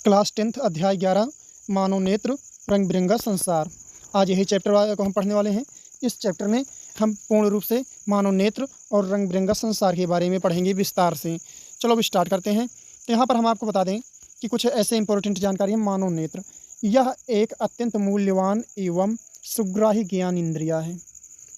Class 10th अध्याय 11 मानव नेत्र रंग बिरंगा संसार। आज यही चैप्टर को हम पढ़ने वाले हैं। इस चैप्टर में हम पूर्ण रूप से मानव नेत्र और रंग बिरंगा संसार के बारे में पढ़ेंगे विस्तार से। चलो अब स्टार्ट करते हैं। तो यहाँ पर हम आपको बता दें कि कुछ ऐसे इंपॉर्टेंट जानकारी है। मानव नेत्र यह एक अत्यंत मूल्यवान एवं सुग्राही ज्ञान इंद्रिया है।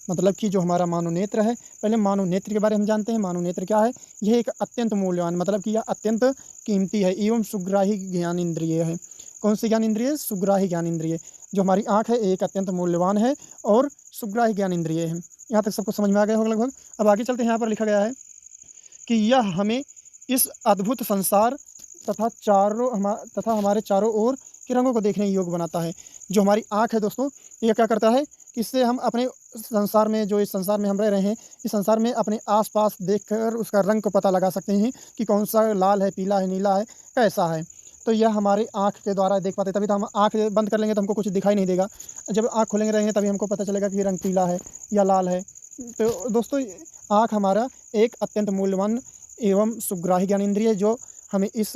मतलब कि जो हमारा मानव नेत्र है, पहले मानव नेत्र के बारे में हम जानते हैं। मानव नेत्र क्या है? यह एक अत्यंत मूल्यवान, मतलब कि यह अत्यंत कीमती है एवं सुग्राही ज्ञान इंद्रिय है। कौन सी ज्ञान इंद्रिय? सुग्राही ज्ञान इंद्रिय। जो हमारी आँख है एक अत्यंत मूल्यवान है और सुग्राही ज्ञान इंद्रिय है। यहाँ तक सबको समझ में आ गया होगा लगभग। अब आगे चलते हैं। यहाँ पर लिखा गया है कि यह हमें इस अद्भुत संसार तथा हमारे चारों ओर के रंगों को देखने योग्य बनाता है। जो हमारी आँख है दोस्तों, यह क्या करता है? इससे हम अपने संसार में, जो इस संसार में हम रह रहे हैं, इस संसार में अपने आसपास देखकर उसका रंग को पता लगा सकते हैं कि कौन सा लाल है, पीला है, नीला है, कैसा है। तो यह हमारी आँख के द्वारा देख पाते। तभी तो हम आँख बंद कर लेंगे तो हमको कुछ दिखाई नहीं देगा। जब आँख खोलेंगे रहेंगे तभी हमको पता चलेगा कि रंग पीला है या लाल है। तो दोस्तों, आँख हमारा एक अत्यंत मूल्यवान एवं सुग्राही ज्ञान इंद्रिय है, जो हमें इस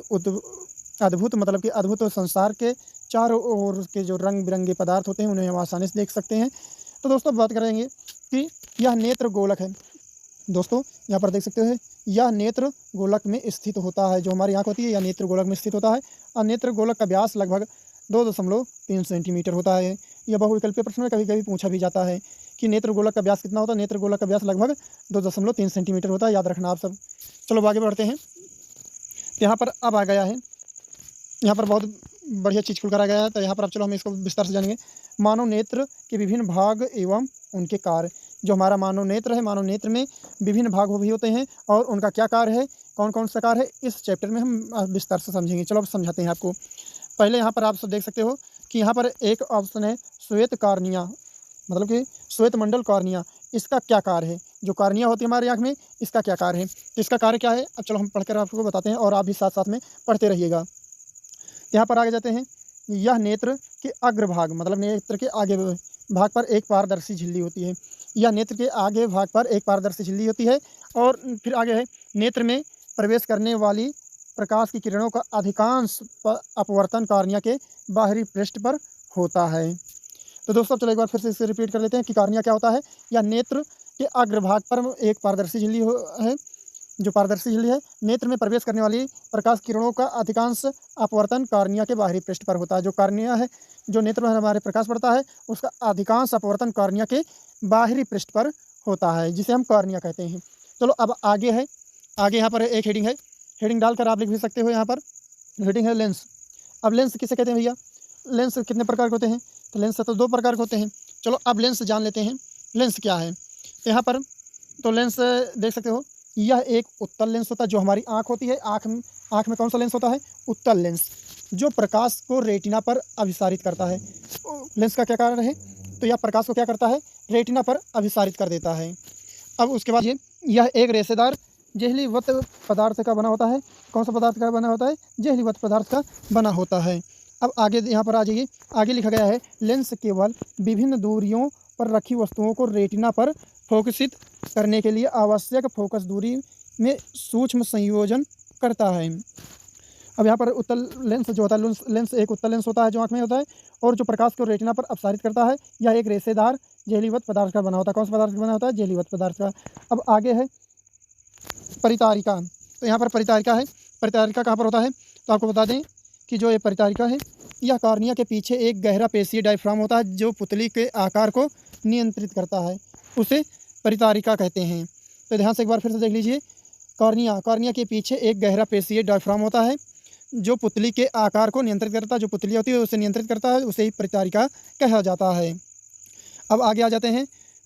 अद्भुत, मतलब कि अद्भुत संसार के चारों ओर के जो रंग बिरंगे पदार्थ होते हैं उन्हें हम आसानी से देख सकते हैं। तो दोस्तों बात करेंगे कि यह नेत्र गोलक है। दोस्तों यहाँ पर देख सकते हो, यह नेत्र गोलक में स्थित होता है। जो हमारी आँख होती है यह नेत्र गोलक में स्थित होता है और नेत्र गोलक का व्यास लगभग 2.3 सेंटीमीटर होता है। यह बहुविकल्पीय प्रश्न में कभी कभी पूछा भी जाता है कि नेत्र गोलक का व्यास कितना होता है। नेत्र गोलक का व्यास लगभग 2.3 सेंटीमीटर होता है, याद रखना आप सब। चलो आगे बढ़ते हैं। यहाँ पर अब आ गया है, यहाँ पर बहुत बढ़िया चीज़ खुल कर आ गया है। तो यहाँ पर अब चलो हम इसको विस्तार से जानेंगे। मानव नेत्र के विभिन्न भाग एवं उनके कार्य। जो हमारा मानव नेत्र है, मानव नेत्र में विभिन्न भाग भी होते हैं और उनका क्या कार्य है, कौन कौन सा कार्य है, इस चैप्टर में हम विस्तार से समझेंगे। चलो अब समझाते हैं आपको। पहले यहाँ पर आप सब देख सकते हो कि यहाँ पर एक ऑप्शन है श्वेत कार्निया, मतलब कि श्वेत मंडल कार्निया। इसका क्या कार्य है? जो कार्निया होती है हमारी आँख में, इसका क्या कार्य है? तो इसका कार्य क्या है, अब चलो हम पढ़कर आपको बताते हैं और आप भी साथ साथ में पढ़ते रहिएगा। यहाँ पर आगे जाते हैं। यह नेत्र के अग्रभाग, मतलब नेत्र के आगे भाग पर एक पारदर्शी झिल्ली होती है। यह नेत्र के आगे भाग पर एक पारदर्शी झिल्ली होती है। और फिर आगे है, नेत्र में प्रवेश करने वाली प्रकाश की किरणों का अधिकांश अपवर्तन कार्निया के बाहरी पृष्ठ पर होता है। तो दोस्तों चलो एक बार फिर से इसे रिपीट कर लेते हैं कि कार्निया क्या होता है। यह नेत्र के अग्रभाग पर एक पारदर्शी झिल्ली है। जो पारदर्शी झिल्ली है, नेत्र में प्रवेश करने वाली प्रकाश किरणों का अधिकांश अपवर्तन कार्निया के बाहरी पृष्ठ पर होता है। जो कार्निया है, जो नेत्र में हमारे प्रकाश पड़ता है, उसका अधिकांश अपवर्तन कार्निया के बाहरी पृष्ठ पर होता है, जिसे हम कार्निया कहते हैं। चलो अब आगे है, आगे यहाँ पर एक हेडिंग है। हेडिंग डालकर आप लिख भी सकते हो। यहाँ पर हेडिंग है लेंस। अब लेंस किसे कहते हैं भैया? लेंस कितने प्रकार के होते हैं? तो लेंस तो 2 प्रकार के होते हैं। चलो अब लेंस जान लेते हैं, लेंस क्या है। तो यहाँ पर तो लेंस देख सकते हो, यह एक उत्तल लेंस होता है। जो हमारी आँख होती है, आँख में कौन सा लेंस होता है? उत्तल लेंस, जो प्रकाश को रेटिना पर अभिसारित करता है। लेंस का क्या कारण है? तो यह प्रकाश को क्या करता है? रेटिना पर अभिसारित कर देता है। अब उसके बाद यह एक रेशेदार जेहलीवत पदार्थ का बना होता है। कौन सा पदार्थ का बना होता है? जेहलीवत पदार्थ का बना होता है। अब आगे यहाँ पर आ जाइए। आगे लिखा गया है, लेंस केवल विभिन्न दूरियों पर रखी वस्तुओं को रेटिना पर फोकसित करने के लिए आवश्यक फोकस दूरी में सूक्ष्म संयोजन करता है। अब यहाँ पर उत्तल लेंस जो होता है, लेंस एक उत्तल लेंस होता है जो आँख में होता है और जो प्रकाश को रेटिना पर अपसारित करता है। यह एक रेशेदार जेहलीवत पदार्थ का बना होता है। कौन सा पदार्थ का बना होता है? जेहलीवत पदार्थ का। अब आगे है परितारिका। तो यहाँ पर परितारिका है। परितारिका कहाँ पर होता है? तो आपको बता दें कि जो ये परितारिका है, यह कार्निया के पीछे एक गहरा पेशीय डायफ्राम होता है, जो पुतली के आकार को नियंत्रित करता है। उसे परितारिका कहते हैं। तो ध्यान से एक बार फिर से देख लीजिए। कार्निया के पीछे एक गहरा पेशीय डायफ्राम होता है, जो पुतली के आकार को नियंत्रित करता है। जो पुतली होती है उसे नियंत्रित करता है, उसे ही परितारिका कहा जाता है। अब आगे आ जाते हैं,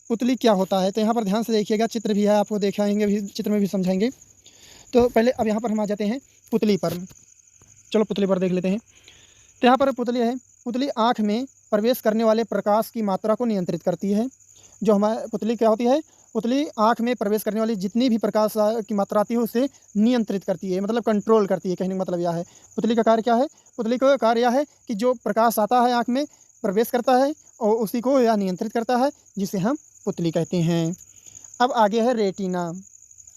पुतली क्या होता है। तो यहाँ पर ध्यान से देखिएगा, चित्र भी है, आपको दिखाएंगे भी, चित्र में भी समझाएंगे। तो पहले अब यहाँ पर हम आ जाते हैं पुतली पर। चलो पुतली पर देख लेते हैं। तो यहाँ पर पुतली है। पुतली आँख में प्रवेश करने वाले प्रकाश की मात्रा को नियंत्रित करती है। जो हमारे पुतली क्या होती है? पुतली आँख में प्रवेश करने वाली जितनी भी प्रकाश की मात्रा आती है उसे नियंत्रित करती है, मतलब कंट्रोल करती है। कहने का मतलब यह है, पुतली का कार्य क्या है? पुतली का कार्य यह है कि जो प्रकाश आता है आँख में प्रवेश करता है और उसी को यह नियंत्रित करता है, जिसे हम पुतली कहते हैं। अब आगे है रेटिना।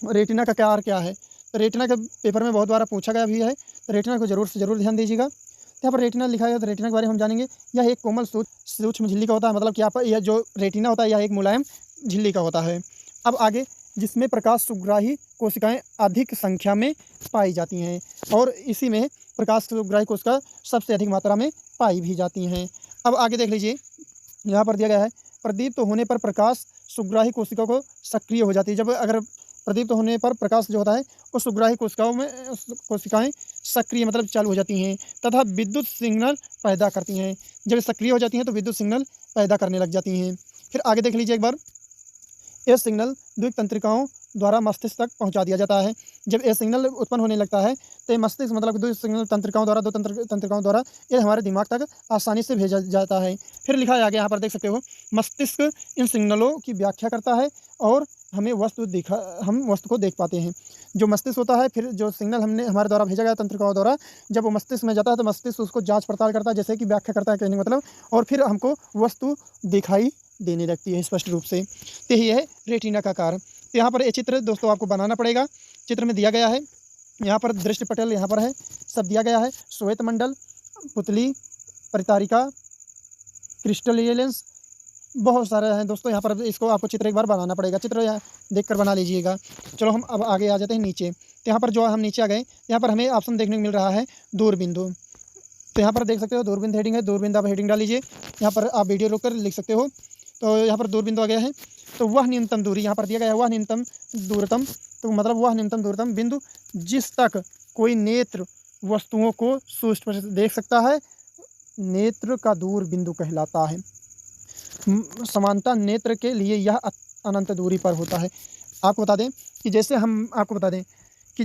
रेटिना का कार्य क्या है? तो रेटिना के पेपर में बहुत बार पूछा गया भी है, तो रेटिना को ज़रूर से ज़रूर ध्यान दीजिएगा। यहाँ पर रेटिना लिखा है, तो रेटिना के बारे में हम जानेंगे। यह एक कोमल सूक्ष्म झिल्ली का होता है, मतलब कि यहाँ पर यह जो रेटिना होता है यह एक मुलायम झिल्ली का होता है। अब आगे, जिसमें प्रकाश सुग्राही कोशिकाएं अधिक संख्या में पाई जाती हैं और इसी में प्रकाश सुग्राही कोशिका सबसे अधिक मात्रा में पाई भी जाती हैं। अब आगे देख लीजिए, यहाँ पर दिया गया है प्रदीप्त होने पर प्रकाश सुग्राही कोशिका को सक्रिय हो जाती है। जब अगर प्रदीप्त होने पर प्रकाश जो होता है वो सुग्राही कोशिकाएं सक्रिय मतलब चालू हो जाती हैं तथा विद्युत सिग्नल पैदा करती हैं। जब सक्रिय हो जाती हैं तो विद्युत सिग्नल पैदा करने लग जाती हैं। फिर आगे देख लीजिए एक बार, यह सिग्नल द्विक तंत्रिकाओं द्वारा मस्तिष्क तक पहुंचा दिया जाता है। जब यह सिग्नल उत्पन्न होने लगता है तो ये मस्तिष्क मतलब दो सिग्नल तंत्रिकाओं द्वारा तंत्रिकाओं द्वारा ये हमारे दिमाग तक आसानी से भेजा जाता है। फिर लिखा है आगे, यहाँ पर देख सकते हो, मस्तिष्क इन सिग्नलों की व्याख्या करता है और हम वस्तु को देख पाते हैं। जो मस्तिष्क होता है, फिर जो सिग्नल हमने हमारे द्वारा भेजा गया तंत्रिकाओं द्वारा, जब वो मस्तिष्क में जाता है तो मस्तिष्क उसको जांच पड़ताल करता है, जैसे कि व्याख्या करता है, कहने का मतलब, और फिर हमको वस्तु दिखाई देने लगती है स्पष्ट रूप से। तो यही है रेटिना का कार्य। तो यहाँ पर ये चित्र दोस्तों आपको बनाना पड़ेगा। चित्र में दिया गया है, यहाँ पर दृष्टि पटल यहाँ पर है, सब दिया गया है, श्वेत मंडल, पुतली, परितारिका, क्रिस्टल लेंस, बहुत सारे हैं दोस्तों। यहाँ पर इसको आपको चित्र एक बार बनाना पड़ेगा, चित्र यहाँ देखकर बना लीजिएगा। चलो हम अब आगे आ जाते हैं नीचे। तो यहाँ पर जो हम नीचे आ गए, यहाँ पर हमें ऑप्शन देखने को मिल रहा है दूरबिंदु। तो यहाँ पर देख सकते हो दूरबिंदु हेडिंग है, दूरबिंदु आप हेडिंग डाल लीजिए। यहाँ पर आप वीडियो रोक कर लिख सकते हो। तो यहाँ पर दूरबिंदु आ गया है, तो वह न्यूनतम दूरी यहाँ पर दिया गया है, वह न्यूनतम दूरतम, तो मतलब वह न्यूनतम दूरतम बिंदु जिस तक कोई नेत्र वस्तुओं को सुस्पष्ट देख सकता है, नेत्र का दूर बिंदु कहलाता है। समानता नेत्र के लिए यह अनंत दूरी पर होता है। आपको बता दें कि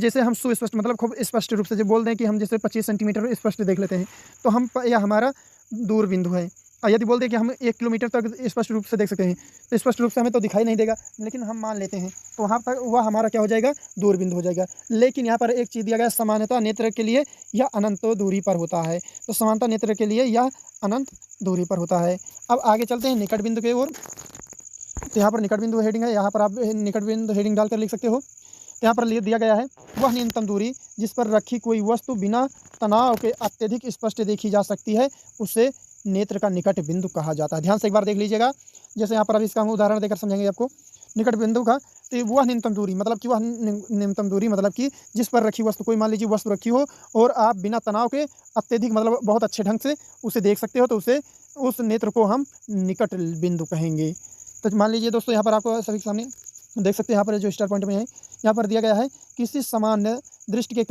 जैसे हम सुस्पष्ट मतलब खूब स्पष्ट रूप से जब बोल दें कि हम जैसे 25 सेंटीमीटर स्पष्ट देख लेते हैं, तो हम यह हमारा दूर बिंदु है। और यदि बोल दें कि हम 1 किलोमीटर तक स्पष्ट रूप से देख सकते हैं, तो स्पष्ट रूप से हमें तो दिखाई नहीं देगा, लेकिन हम मान लेते हैं, तो वहाँ पर वह हमारा क्या हो जाएगा, दूर बिंदु हो जाएगा। लेकिन यहाँ पर एक चीज़ दिया गया, समानता नेत्र के लिए यह अनंत दूरी पर होता है। तो समानता नेत्र के लिए यह अनंत दूरी पर होता है। अब आगे चलते हैं निकट बिंदु की ओर। तो यहाँ पर निकट बिंदु हेडिंग है, यहाँ पर आप निकट बिंदु हेडिंग डालकर लिख सकते हो। तो यहाँ पर दिया गया है, वह न्यूनतम दूरी जिस पर रखी कोई वस्तु बिना तनाव के अत्यधिक स्पष्ट देखी जा सकती है, उसे नेत्र का निकट बिंदु कहा जाता है। ध्यान से एक बार देख लीजिएगा, जैसे यहाँ पर अभी इसका हम उदाहरण देकर समझेंगे आपको। निकट बिंदु का तो वह न्यूनतम दूरी मतलब कि मतलब कि जिस पर रखी वस्तु, कोई मान लीजिए वस्तु रखी हो और आप बिना तनाव के अत्यधिक मतलब बहुत अच्छे ढंग से उसे देख सकते हो, तो उस नेत्र को हम निकट बिंदु कहेंगे। तो मान लीजिए दोस्तों, यहाँ पर आपको सभी के सामने देख सकते हैं, यहाँ पर जो स्टार पॉइंट में है, यहाँ पर दिया गया है, किसी सामान्य दृष्टि के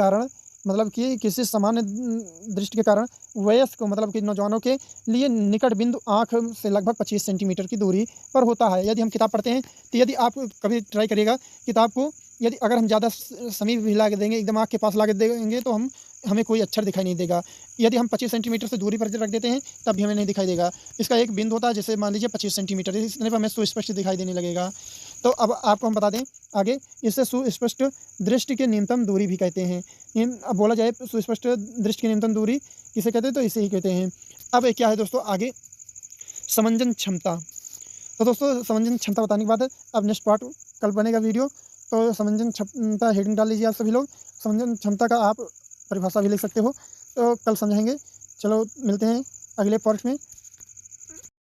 कारण वयस्क मतलब कि नौजवानों के लिए निकट बिंदु आँख से लगभग 25 सेंटीमीटर की दूरी पर होता है। यदि हम किताब पढ़ते हैं, तो यदि आप कभी ट्राई करिएगा किताब को, यदि अगर हम ज़्यादा समीप भी ला के देंगे, एकदम आँख के पास ला के देंगे, तो हमें कोई अक्षर दिखाई नहीं देगा। यदि हम 25 सेंटीमीटर से दूरी पर रख देते हैं, तब भी हमें नहीं दिखाई देगा। इसका एक बिंदु होता है, जैसे मान लीजिए 25 सेंटीमीटर, इतने पर हमें सुस्पष्ट दिखाई देने लगेगा। तो अब आपको हम बता दें आगे, इससे सुस्पष्ट दृष्टि की न्यूनतम दूरी भी कहते हैं। अब बोला जाए सुस्पष्ट दृष्टि की न्यूनतम दूरी किसे कहते हैं, तो इसे ही कहते हैं। अब क्या है दोस्तों आगे, समंजन क्षमता। तो दोस्तों समंजन क्षमता बताने के बाद अब नेक्स्ट पार्ट कल बनेगा वीडियो। तो समंजन क्षमता हेडिंग डाल लीजिए आप सभी लोग। समंजन क्षमता का आप परिभाषा भी लिख सकते हो, तो कल समझेंगे। चलो मिलते हैं अगले पार्ट में।